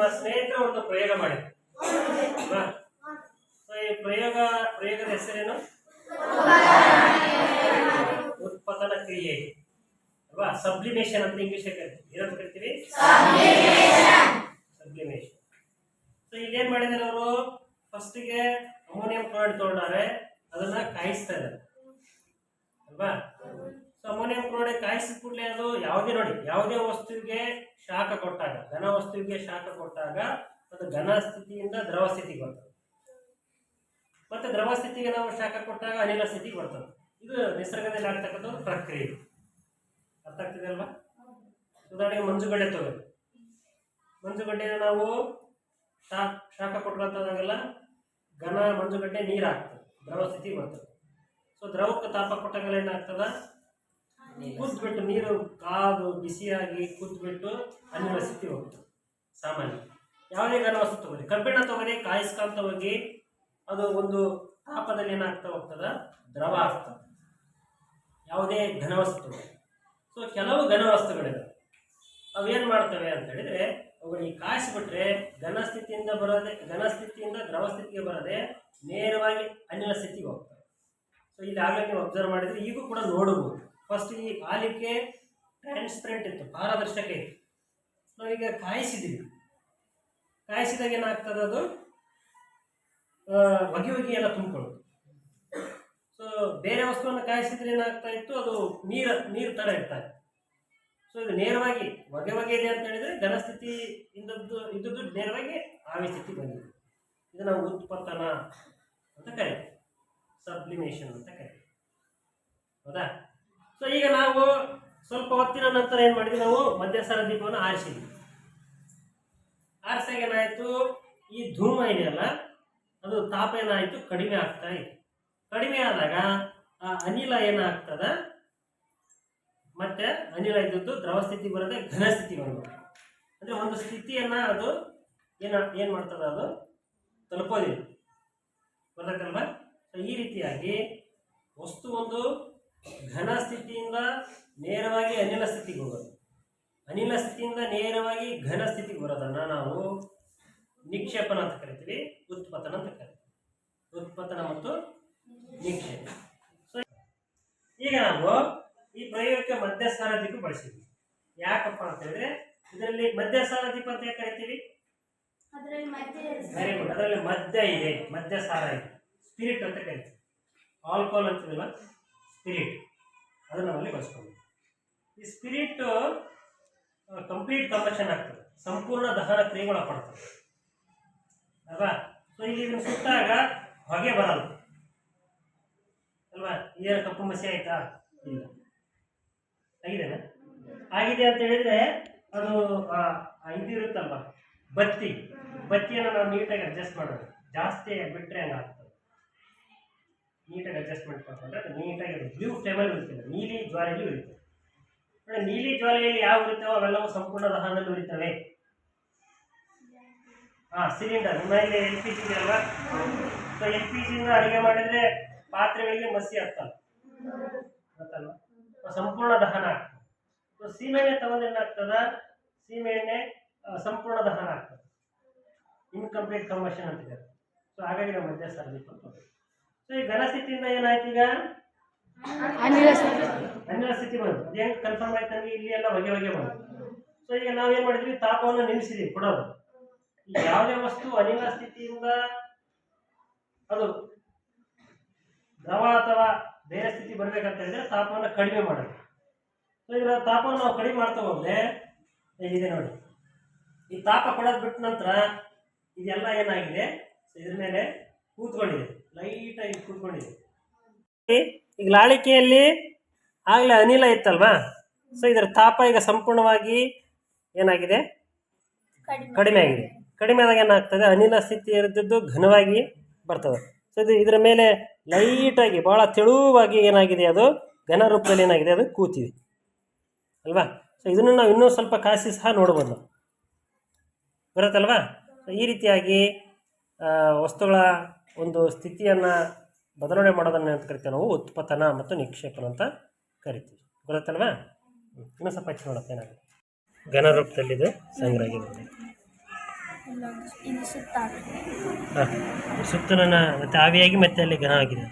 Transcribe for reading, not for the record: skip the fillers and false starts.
ನಿಮ್ಮ ಸ್ನೇಹಿತರು ಒಂದು ಪ್ರಯೋಗ ಮಾಡಿದ್ರು ಅಲ್ವಾ? ಈ ಪ್ರಯೋಗದ ಹೆಸರೇನು? ಉತ್ಪತನ ಕ್ರಿಯೆ ಅಲ್ವಾ? ಸಬ್ಲಿಮೇಷನ್ ಅಂತ ಇಂಗ್ಲಿಷ್ ಕರಿತೀವಿ. ಏನಂತ ಕರಿತೀವಿ? ಸಬ್ಲಿಮೇಷನ್. ಸೊ ಇಲ್ಲಿ ಏನ್ ಮಾಡಿದಾರೆ ಅವರು? ಫಸ್ಟಿಗೆ ಅಮೋನಿಯಂ ಕ್ಲೋರೈಡ್ ತಗೊಂಡಾರೆ, ಅದನ್ನ ಕಾಯಿಸ್ತಾ ಇದ್ದಾರೆ ಅಲ್ವಾ? ಸೊ ಅಮೋನಿಯಂ ಕ್ಲೋರೈಡ್ ಕಾಯಿಸಿದ ಕೂಡಲೇ ಅದು ಯಾವುದೇ ವಸ್ತುವಿಗೆ ಶಾಖ ಕೊಟ್ಟಾಗ, ಘನ ವಸ್ತುವಿಗೆ ಶಾಖ ಕೊಟ್ಟಾಗ ಅದು ಘನ ಸ್ಥಿತಿಯಿಂದ ದ್ರವ ಸ್ಥಿತಿಗೆ ಬರ್ತದೆ. ಮತ್ತೆ ದ್ರವ ಸ್ಥಿತಿಗೆ ನಾವು ಶಾಖ ಕೊಟ್ಟಾಗ ಅನಿಲ ಸ್ಥಿತಿಗೆ ಬರ್ತದೆ. ಇದು ನಿಸರ್ಗದಲ್ಲಿ ಆಗ್ತಕ್ಕಂಥ ಒಂದು ಪ್ರಕ್ರಿಯೆ. ಅರ್ಥ ಆಗ್ತಿದೆ ಅಲ್ವಾ? ಉದಾಹರಣೆಗೆ ಮಂಜುಗಡ್ಡೆ ತಗೊಳ್ಳಿ. ಮಂಜುಗಡ್ಡೆನ ನಾವು ಶಾಖ ಕೊಟ್ಕೊಂತಾಗೆಲ್ಲ ಘನ ಮಂಜುಗಡ್ಡೆ ನೀರು ಆಗ್ತದೆ, ದ್ರವ ಸ್ಥಿತಿಗೆ ಬರ್ತದೆ. ಸೊ ದ್ರವಕ್ಕೆ ತಾಪ ಕೊಟ್ಟಾಗೆಲ್ಲ ಏನಾಗ್ತದ? ಕುದ್ಬಿಟ್ಟು ನೀರು ಕಾದು ಬಿಸಿಯಾಗಿ ಕುದ್ಬಿಟ್ಟು ಅನಿಲ ಸ್ಥಿತಿ ಹೋಗ್ತದೆ. ಸಾಮಾನ್ಯ ಯಾವುದೇ ಘನ ವಸ್ತು ತಗೊಳ್ಳಿ, ಕಬ್ಬಿಣ ತಗೊಳ್ಳಿ, ಕಾಯಿಸ್ಕೊಂತ ಹೋಗಿ ಅದು ಒಂದು ತಾಪದಲ್ಲಿ ಏನಾಗ್ತಾ ಹೋಗ್ತದ? ದ್ರವ ಆಗ್ತದೆ. ಯಾವುದೇ ಘನ ವಸ್ತು. ಸೊ ಕೆಲವು ಘನ ವಸ್ತುಗಳಿವೆ, ಅವೇನ್ ಮಾಡ್ತವೆ ಅಂತ ಹೇಳಿದ್ರೆ, ಅವುಗಳಿಗೆ ಕಾಯಿಸಿಬಿಟ್ರೆ ಘನ ಸ್ಥಿತಿಯಿಂದ ದ್ರವ ಸ್ಥಿತಿಗೆ ಬರದೆ ನೇರವಾಗಿ ಅನಿಲ ಸ್ಥಿತಿಗೆ ಹೋಗ್ತವೆ. ಸೊ ಇಲ್ಲಿ ಆಗಲೇ ನೀವು ಅಬ್ಸರ್ವ್ ಮಾಡಿದ್ರೆ ಈಗೂ ಕೂಡ ನೋಡಬಹುದು. ಫಸ್ಟ್ ಈ ಹಾಲಿಗೆ ಟ್ರಾನ್ಸ್ಪರೆಂಟ್ ಇತ್ತು, ಪಾರದರ್ಶಕ ಇತ್ತು. ನಾವೀಗ ಕಾಯಿಸಿದ್ದೀವಿ, ಕಾಯಿಸಿದಾಗ ಏನಾಗ್ತದೆ? ಅದು ಹೊಗೆ ಎಲ್ಲ ತುಂಬಿಕೊಳ್ಳುತ್ತೆ. ಸೊ ಬೇರೆ ವಸ್ತುವನ್ನು ಕಾಯಿಸಿದ್ರೆ ಏನಾಗ್ತಾ ಇತ್ತು? ಅದು ನೀರು ತರ ಇರ್ತಾ ಇತ್ತು. ಸೊ ಇದು ನೇರವಾಗಿ ಹೊಗೆ ಇದೆ ಅಂತ ಹೇಳಿದ್ರೆ ಘನ ಸ್ಥಿತಿ ಇದ್ದದ್ದು ನೇರವಾಗಿ ಆವಿ ಸ್ಥಿತಿ ಬಂದಿದೆ. ಇದು ನಾವು ಉತ್ಪತನ ಅಂತ ಕರೀತೀವಿ, ಸಬ್ಲಿಮೇಷನ್ ಅಂತ ಕರೀತೀವಿ. ಹೌದಾ? ಸೊ ಈಗ ನಾವು ಸ್ವಲ್ಪ ಹೊತ್ತಿನ ನಂತರ ಏನ್ ಮಾಡಿದ್ವಿ? ನಾವು ಮಧ್ಯಸಾರ ದೀಪವನ್ನು ಆರಿಸಿದ್ವಿ. ಆರಿಸಾಗ ಏನಾಯ್ತು? ಈ ಧೂಮ ಇದೆಯಲ್ಲ, ಅದು ತಾಪ ಏನಾಯ್ತು? ಕಡಿಮೆ ಆಗ್ತಾ ಇತ್ತು. ಕಡಿಮೆ ಆದಾಗ ಆ ಅನಿಲ ಏನಾಗ್ತದ? ಮತ್ತೆ ಅನಿಲ ಇದ್ದದ್ದು ದ್ರವ ಸ್ಥಿತಿ ಬರದೆ ಘನ ಸ್ಥಿತಿ ಬರಬೇಕು. ಅಂದ್ರೆ ಒಂದು ಸ್ಥಿತಿಯನ್ನ ಅದು ಏನ್ ಮಾಡ್ತದ? ಅದು ತಲುಪೋದಿಲ್ಲ. ಗೊತ್ತಾಗಲ್ವಾ? ಈ ರೀತಿಯಾಗಿ ವಸ್ತು ಒಂದು ಘನ ಸ್ಥಿತಿಯಿಂದ ನೇರವಾಗಿ ಅನಿಲ ಸ್ಥಿತಿಗೆ ಹೋಗೋದು, ಅನಿಲ ಸ್ಥಿತಿಯಿಂದ ನೇರವಾಗಿ ಘನ ಸ್ಥಿತಿಗೆ ಬರೋದನ್ನ ನಾವು ನಿಕ್ಷೇಪಣ ಅಂತ ಕರಿತೀವಿ, ಉತ್ಪತನ ಅಂತ ಕರಿತೀವಿ. ಉತ್ಪತನ ಮತ್ತು ನಿಕ್ಷೇಪ. ಸೊ ಈಗ ನಾವು ಈ ಪ್ರಯೋಗಕ್ಕೆ ಮಧ್ಯಸ್ಥಾನ ದೀಪ ಬಳಸಿದ್ವಿ. ಯಾಕಪ್ಪ ಅಂತ ಹೇಳಿದ್ರೆ ಇದರಲ್ಲಿ ಮಧ್ಯಸ್ಥಾನ ದೀಪ ಅಂತ ಯಾಕೆ ಕರಿತೀವಿ? Very good. ಅದರಲ್ಲಿ ಮಧ್ಯ ಇದೆ, ಮಧ್ಯಸಾರ ಇದೆ, ಸ್ಪಿರಿಟ್ ಅಂತ ಕರಿತೀವಿ. ಆಲ್ಕೋಹಾಲ್ ಅಂತಿಲ್ಲ, ಸ್ಪಿರಿಟ್, ಅದನ್ನ ನಾವಲ್ಲಿ ಬಳಸ್ಕೊಂಡು ಈ ಸ್ಪಿರಿಟ್ ಕಂಪ್ಲೀಟ್ ಕಂಬಷನ್ ಆಗ್ತದೆ, ಸಂಪೂರ್ಣ ದಹನ ಕ್ರಿಯೆಗಳು ಪಡ್ತದೆ ಅಲ್ವಾ? ಸೊ ಇಲ್ಲಿ ಇದನ್ನು ಸುಟ್ಟಾಗ ಹೊಗೆ ಬರಲ್ಲ ಅಲ್ವಾ? ಏನು ಕಪ್ಪು ಮಸಿ ಆಯ್ತಾ? ಇಲ್ಲ. ಆಗಿದೆನಾ? ಆಗಿದೆ ಅಂತ ಹೇಳಿದ್ರೆ ಅದು ಇದಿರುತ್ತಲ್ವ, ಬತ್ತಿಯನ್ನು ನಾವು ನೀಟಾಗಿ ಅಡ್ಜಸ್ಟ್ ಮಾಡೋದು. ಜಾಸ್ತಿ ಬಿಟ್ಟರೆ ಹಂಗಾಗ್ತದೆ. ನೀಟಾಗಿ ಅಡ್ಜಸ್ಟ್ಮೆಂಟ್ ಮಾಡ್ಕೊಂಡ್ರೆ ಅದು ನೀಟಾಗಿ ಬ್ಲೂ ಫ್ಲೇಮಲ್ಲಿ ಉರಿತದೆ, ನೀಲಿ ಜ್ವಾಲೆಯಲ್ಲಿ ಉರಿತದೆ. ನೀಲಿ ಜ್ವಾಲೆಯಲ್ಲಿ ಯಾವ ಉರಿತಾವೋ ಅವೆಲ್ಲವೂ ಸಂಪೂರ್ಣ ದಹನದಲ್ಲಿ ಉರಿತವೆ. ಸಿಲಿಂಡರ್ ನಿಮ್ಮಲ್ಲಿ LPG ಇದೆ ಅಲ್ವಾ? ಸೊ LPGಯಿಂದ ಅಡುಗೆ ಮಾಡಿದ್ರೆ ಪಾತ್ರೆಗಳಿಗೆ ಮಸಿ ಆಗ್ತಲ್ಲ, ಗೊತ್ತಲ್ವ? ಸಂಪೂರ್ಣ ದಹನ ಆಗ್ತದೆ. ಸೊ ಸೀಮೆಎಣ್ಣೆ ತಗೊಂಡು ಏನಾಗ್ತದ? ಸೀಮೆಎಣ್ಣೆ ಸಂಪೂರ್ಣ ದಹನ ಆಗ್ತದೆ, ಇನ್ಕಂಪ್ಲೀಟ್ ಕಂಬಷನ್ ಅಂತಿದೆ. ಸೊ ಹಾಗಾಗಿ ನಾವು ಮಧ್ಯಸ್ಥಾನ ದೀಪ ಅಂತ. ಸೊ ಈ ಘನ ಸ್ಥಿತಿಯಿಂದ ಏನಾಯ್ತು? ಈಗ ಅನಿಲ ಸ್ಥಿತಿ ಬಂತು. ಅದು ಹೆಂಗೆ ಕನ್ಫರ್ಮ್ ಆಯ್ತು ನಮಗೆ? ಇಲ್ಲಿ ಎಲ್ಲ ಹೊಗೆ ಬಂತು. ಸೊ ಈಗ ನಾವೇನ್ ಮಾಡಿದ್ವಿ? ತಾಪವನ್ನು ನಿಲ್ಲಿಸಿದ್ವಿ ಕೊಡೋದು. ಯಾವುದೇ ವಸ್ತು ಅನಿಲ ಸ್ಥಿತಿಯಿಂದ ಅದು ದ್ರವ ಅಥವಾ ಬೇರೆ ಸ್ಥಿತಿ ಬರ್ಬೇಕಂತ ಹೇಳಿದ್ರೆ ತಾಪವನ್ನು ಕಡಿಮೆ ಮಾಡೋದು. ಸೊ ಇದರ ತಾಪವನ್ನು ನಾವು ಕಡಿಮೆ ಮಾಡ್ತಾ ಹೋದ್ರೆ ಹೇಗಿದೆ ನೋಡಿ. ಈ ತಾಪ ಕೊಡೋದು ಬಿಟ್ಟ ನಂತರ ಇದೆಲ್ಲ ಏನಾಗಿದೆ? ಇದ್ರ ಮೇಲೆ ಕೂತ್ಕೊಂಡಿದೆ, ಲೈಟಾಗಿ ಕೂತ್ಕೊಂಡಿದೆ. ಈಗ ಲಾಳಿಕೆಯಲ್ಲಿ ಆಗಲೇ ಅನಿಲ ಇತ್ತಲ್ವಾ? ಸೊ ಇದರ ತಾಪ ಈಗ ಸಂಪೂರ್ಣವಾಗಿ ಏನಾಗಿದೆ? ಕಡಿಮೆ ಆಗಿದೆ. ಕಡಿಮೆ ಆದಾಗ ಏನಾಗ್ತದೆ? ಅನಿಲ ಸ್ಥಿತಿ ಇರದ್ದು ಘನವಾಗಿ ಬರ್ತದೆ. ಸೊ ಇದರ ಮೇಲೆ ಲೈಟಾಗಿ ಬಹಳ ತೆಳುವಾಗಿ ಏನಾಗಿದೆ? ಅದು ಘನ ರೂಪದಲ್ಲಿ ಏನಾಗಿದೆ? ಅದು ಕೂತಿದೆ ಅಲ್ವಾ? ಸೊ ಇದನ್ನು ನಾವು ಇನ್ನೂ ಸ್ವಲ್ಪ ಕಾಯಿಸಿ ಸಹ ನೋಡ್ಬೋದು, ಬರುತ್ತಲ್ವಾ? ಸೊ ಈ ರೀತಿಯಾಗಿ ವಸ್ತುಗಳ ಒಂದು ಸ್ಥಿತಿಯನ್ನು ಬದಲಾವಣೆ ಮಾಡೋದನ್ನು ಅಂತ ಕರಿತೀವಿ ನಾವು ಉತ್ಪತನ ಮತ್ತು ನಿಕ್ಷೇಪಣ ಅಂತ ಕರಿತೀವಿ. ಬರುತ್ತಲ್ವಾ? ಇನ್ನೂ ಸ್ವಲ್ಪ ಹೆಚ್ಚು ನೋಡುತ್ತೆ ಏನಾಗುತ್ತೆ ಘನ ರೂಪದಲ್ಲಿದೆ ಸಂಗ್ರಹ ಆಗಿದೆ. ಇಲ್ಲಿ ಸುತ್ತಾಗ್ತದೆ. ಸುತ್ತಲನ ಮತ್ತೆ ಆವಿಯಾಗಿ ಮತ್ತೆ ಅಲ್ಲಿ ಘನ ಆಗಿದೆ.